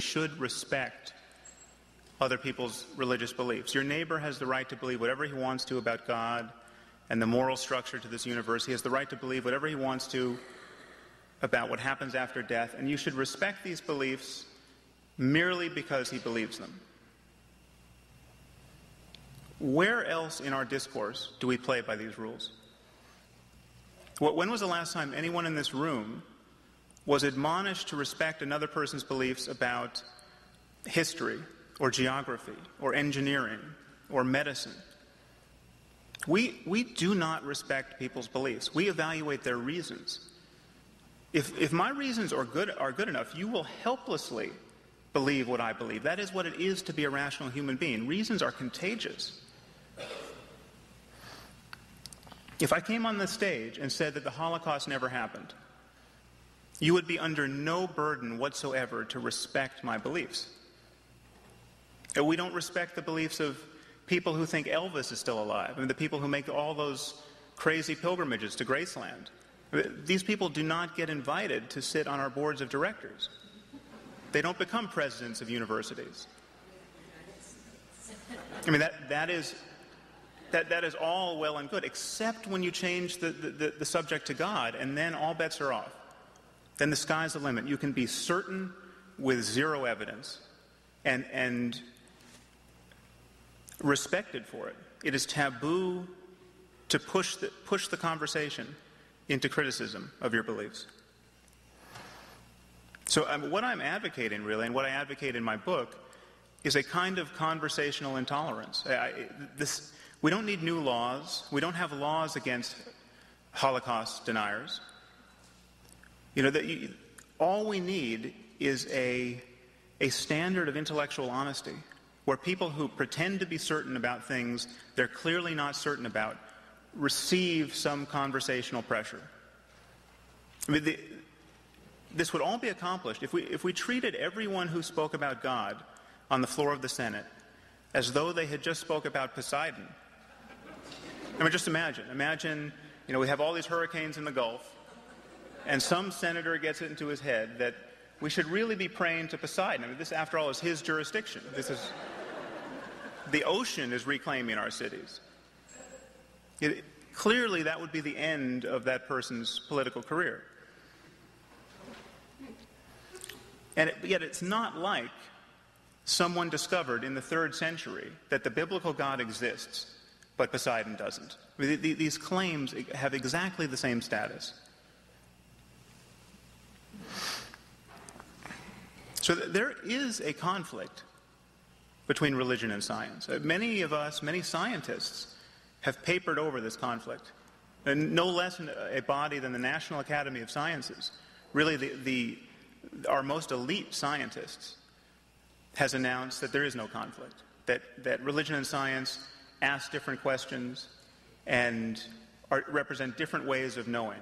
should respect other people's religious beliefs. Your neighbor has the right to believe whatever he wants to about God and the moral structure to this universe. He has the right to believe whatever he wants to about what happens after death, and you should respect these beliefs merely because he believes them. Where else in our discourse do we play by these rules? When was the last time anyone in this room was admonished to respect another person's beliefs about history or geography or engineering or medicine? We do not respect people's beliefs. We evaluate their reasons. If my reasons are good enough, you will helplessly believe what I believe. That is what it is to be a rational human being. Reasons are contagious. If I came on the stage and said that the Holocaust never happened, you would be under no burden whatsoever to respect my beliefs. We don't respect the beliefs of people who think Elvis is still alive, the people who make all those crazy pilgrimages to Graceland. These people do not get invited to sit on our boards of directors. They don't become presidents of universities. That is all well and good, except when you change the subject to God, and then all bets are off. Then the sky's the limit. You can be certain with zero evidence and respected for it. It is taboo to push the conversation into criticism of your beliefs. So what I'm advocating, really, and what I advocate in my book, is a kind of conversational intolerance. We don't need new laws. We don't have laws against Holocaust deniers. All we need is a standard of intellectual honesty where people who pretend to be certain about things they're clearly not certain about receive some conversational pressure. This would all be accomplished if we treated everyone who spoke about God on the floor of the Senate as though they had just spoke about Poseidon. Just imagine, we have all these hurricanes in the Gulf, and some senator gets it into his head that we should really be praying to Poseidon. This, after all, is his jurisdiction. The ocean is reclaiming our cities. Clearly, that would be the end of that person's political career. Yet it's not like someone discovered in the 3rd century that the biblical God exists, but Poseidon doesn't. These claims have exactly the same status. So there is a conflict between religion and science. Many scientists have papered over this conflict. And no less a body than the National Academy of Sciences, really our most elite scientists, has announced that there is no conflict, that religion and science ask different questions and represent different ways of knowing.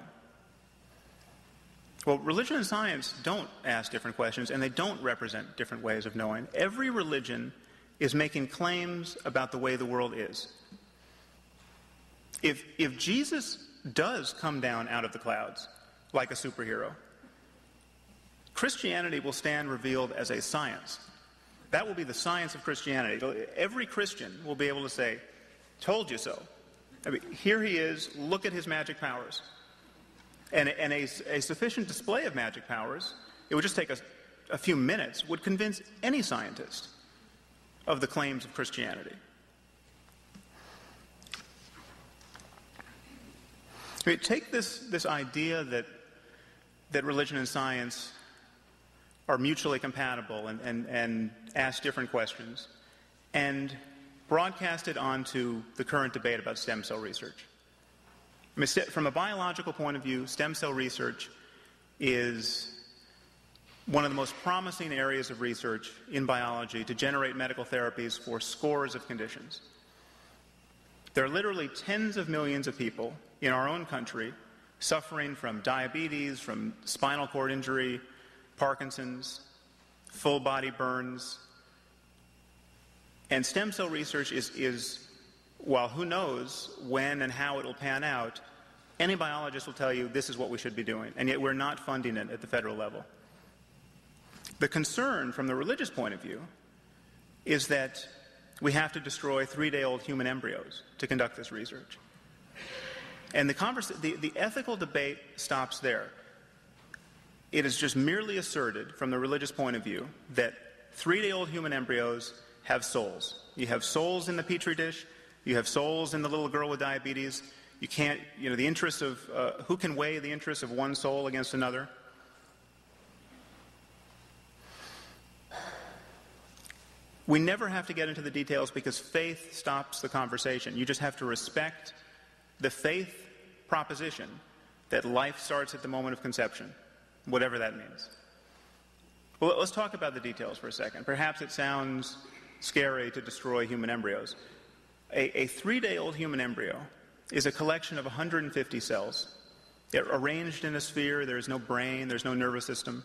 Well, religion and science don't ask different questions, and they don't represent different ways of knowing. Every religion is making claims about the way the world is. If Jesus does come down out of the clouds like a superhero, Christianity will stand revealed as a science. That will be the science of Christianity. Every Christian will be able to say, "Told you so." Here he is, look at his magic powers. And a sufficient display of magic powers, it would just take a few minutes, would convince any scientist of the claims of Christianity. Take this idea that religion and science are mutually compatible and ask different questions, and broadcast it onto the current debate about stem cell research. From a biological point of view, stem cell research is one of the most promising areas of research in biology to generate medical therapies for scores of conditions. There are literally tens of millions of people in our own country suffering from diabetes, from spinal cord injury, Parkinson's, full body burns. And stem cell research is, while who knows when and how it will pan out, any biologist will tell you this is what we should be doing, and yet we're not funding it at the federal level. The concern from the religious point of view is that we have to destroy 3-day-old human embryos to conduct this research. And the ethical debate stops there. It is just merely asserted from the religious point of view that 3-day-old human embryos have souls. You have souls in the petri dish. You have souls in the little girl with diabetes. You can't, the interest of, who can weigh the interest of one soul against another? We never have to get into the details because faith stops the conversation. You just have to respect the faith proposition that life starts at the moment of conception, whatever that means. Well, let's talk about the details for a second. Perhaps it sounds scary to destroy human embryos. A 3-day-old human embryo is a collection of 150 cells. They're arranged in a sphere. There's no brain. There's no nervous system.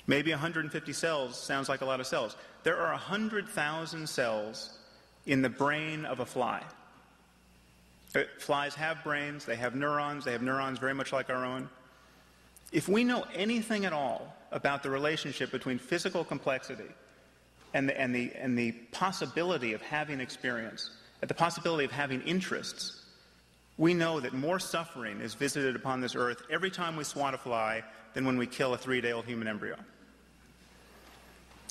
Maybe 150 cells sounds like a lot of cells. There are 100,000 cells in the brain of a fly. Flies have brains. They have neurons. They have neurons very much like our own. If we know anything at all about the relationship between physical complexity and the possibility of having experience, and the possibility of having interests, we know that more suffering is visited upon this earth every time we swat a fly than when we kill a 3-day-old human embryo.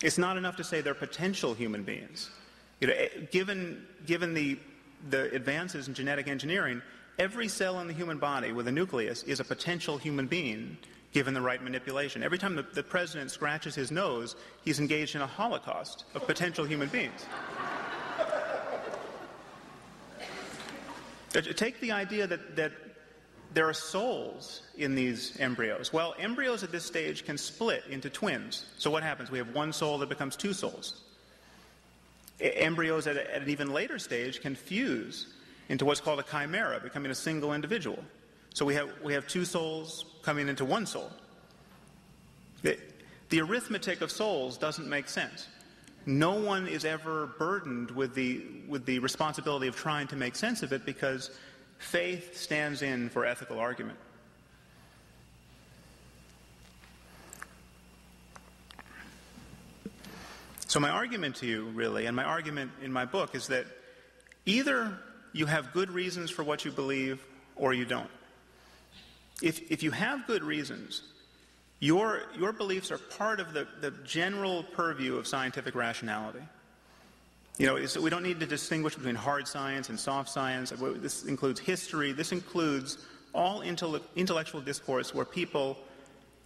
It's not enough to say they're potential human beings. Given the advances in genetic engineering, every cell in the human body with a nucleus is a potential human being given the right manipulation. Every time the president scratches his nose, he's engaged in a holocaust of potential human beings. Take the idea that there are souls in these embryos. Well, embryos at this stage can split into twins. So what happens? We have one soul that becomes 2 souls. Embryos at an even later stage can fuse into what's called a chimera, becoming a single individual. So we have 2 souls coming into 1 soul. The arithmetic of souls doesn't make sense. No one is ever burdened with the responsibility of trying to make sense of it because faith stands in for ethical argument. So my argument to you, really, and my argument in my book is that either you have good reasons for what you believe or you don't. If you have good reasons, your beliefs are part of the general purview of scientific rationality. So we don't need to distinguish between hard science and soft science. This includes history. This includes all intellectual discourse where people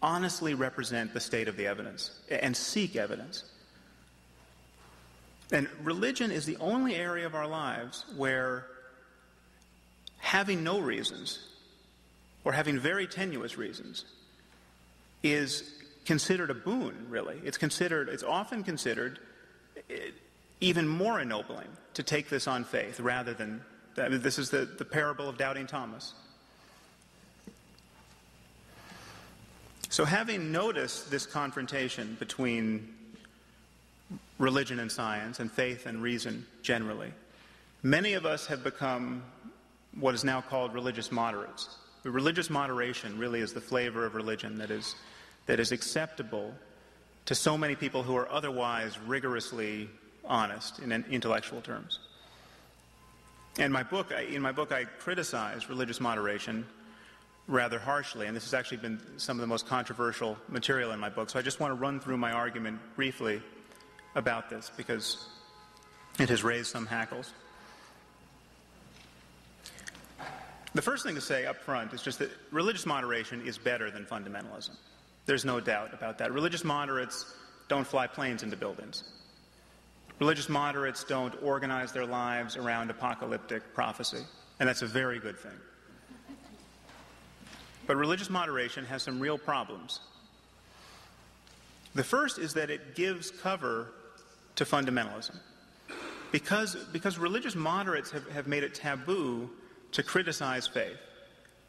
honestly represent the state of the evidence and seek evidence. And religion is the only area of our lives where having no reasons or having very tenuous reasons is considered a boon, really. It's often considered even more ennobling to take this on faith rather than, this is the parable of doubting Thomas. So having noticed this confrontation between religion and science and faith and reason generally, many of us have become what is now called religious moderates. The religious moderation really is the flavor of religion that is acceptable to so many people who are otherwise rigorously honest in intellectual terms. And in my book, I criticize religious moderation rather harshly, and this has actually been some of the most controversial material in my book. So I just want to run through my argument briefly about this because it has raised some hackles. The first thing to say up front is just that religious moderation is better than fundamentalism. There's no doubt about that. Religious moderates don't fly planes into buildings. Religious moderates don't organize their lives around apocalyptic prophecy, and that's a very good thing. But religious moderation has some real problems. The first is that it gives cover to fundamentalism. Because religious moderates have made it taboo to criticize faith.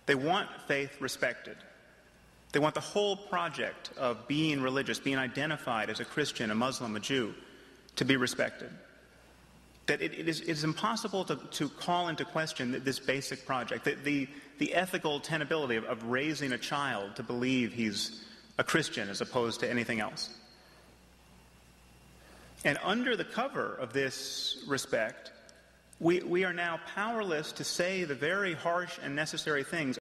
They want faith respected. They want the whole project of being religious, being identified as a Christian, a Muslim, a Jew, to be respected. That it is impossible to call into question this basic project, the ethical tenability of raising a child to believe he's a Christian as opposed to anything else. And under the cover of this respect, we are now powerless to say the very harsh and necessary things